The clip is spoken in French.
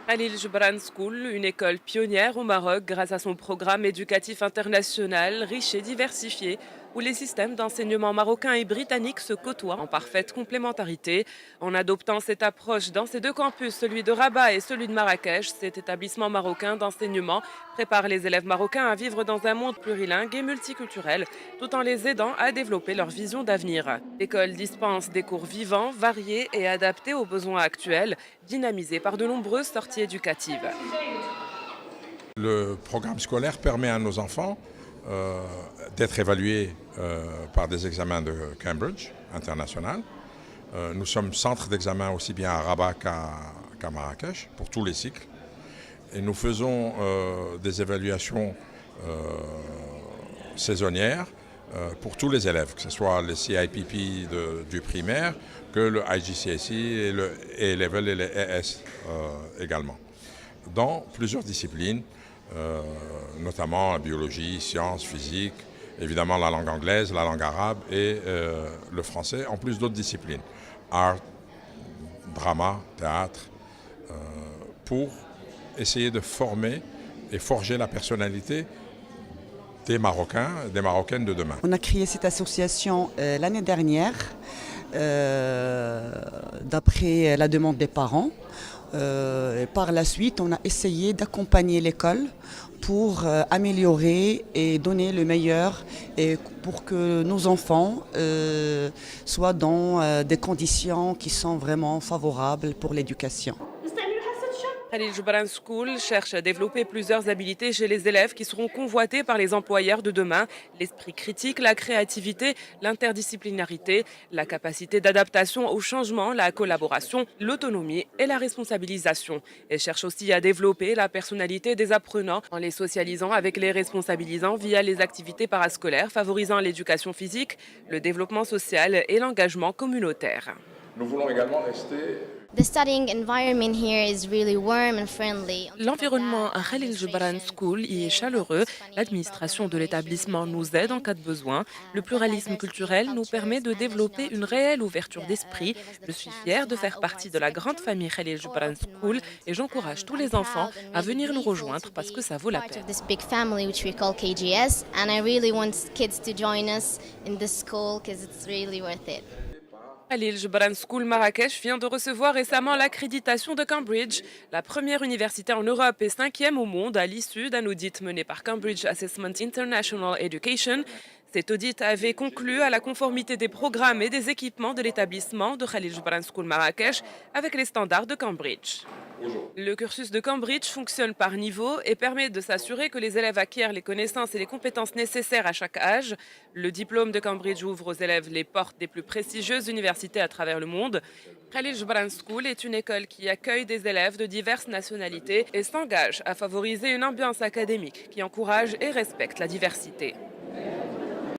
Khalil Gibran School, une école pionnière au Maroc grâce à son programme éducatif international riche et diversifié, où les systèmes d'enseignement marocain et britannique se côtoient en parfaite complémentarité. En adoptant cette approche dans ces deux campus, celui de Rabat et celui de Marrakech, cet établissement marocain d'enseignement prépare les élèves marocains à vivre dans un monde plurilingue et multiculturel, tout en les aidant à développer leur vision d'avenir. L'école dispense des cours vivants, variés et adaptés aux besoins actuels, dynamisés par de nombreuses sorties éducatives. Le programme scolaire permet à nos enfants euh, d'être évalués par des examens de Cambridge international. Nous sommes centre d'examen aussi bien à Rabat qu'à Marrakech pour tous les cycles. Et nous faisons des évaluations saisonnières pour tous les élèves, que ce soit les CIPP du primaire, que le IGCSE et le A-Level et les ES également, dans plusieurs disciplines, notamment la biologie, sciences, physique, évidemment la langue anglaise, la langue arabe et le français, en plus d'autres disciplines, art, drama, théâtre, pour essayer de former et forger la personnalité des Marocains, des Marocaines de demain. On a créé cette association l'année dernière, d'après la demande des parents. Et par la suite, on a essayé d'accompagner l'école pour améliorer et donner le meilleur et pour que nos enfants soient dans des conditions qui sont vraiment favorables pour l'éducation. Khalil Gibran School cherche à développer plusieurs habiletés chez les élèves qui seront convoités par les employeurs de demain. L'esprit critique, la créativité, l'interdisciplinarité, la capacité d'adaptation au changement, la collaboration, l'autonomie et la responsabilisation. Elle cherche aussi à développer la personnalité des apprenants en les socialisant avec les responsabilisant via les activités parascolaires favorisant l'éducation physique, le développement social et l'engagement communautaire. Nous voulons également rester. The studying environment here is really warm and friendly. L'environnement à Khalil Gibran School y est chaleureux. L'administration de l'établissement nous aide en cas de besoin. Le pluralisme culturel nous permet de développer une réelle ouverture d'esprit. Je suis fière de faire partie de la grande famille Khalil Gibran School et j'encourage tous les enfants à venir nous rejoindre parce que ça vaut la peine. This big family which we call KGS, and I really want kids to join us in this school because it's really worth it. Khalil Gibran School Marrakech vient de recevoir récemment l'accréditation de Cambridge, la première université en Europe et cinquième au monde à l'issue d'un audit mené par Cambridge Assessment International Education. Cet audit avait conclu à la conformité des programmes et des équipements de l'établissement de Khalil Gibran School Marrakech avec les standards de Cambridge. Le cursus de Cambridge fonctionne par niveau et permet de s'assurer que les élèves acquièrent les connaissances et les compétences nécessaires à chaque âge. Le diplôme de Cambridge ouvre aux élèves les portes des plus prestigieuses universités à travers le monde. Khalil Gibran School est une école qui accueille des élèves de diverses nationalités et s'engage à favoriser une ambiance académique qui encourage et respecte la diversité.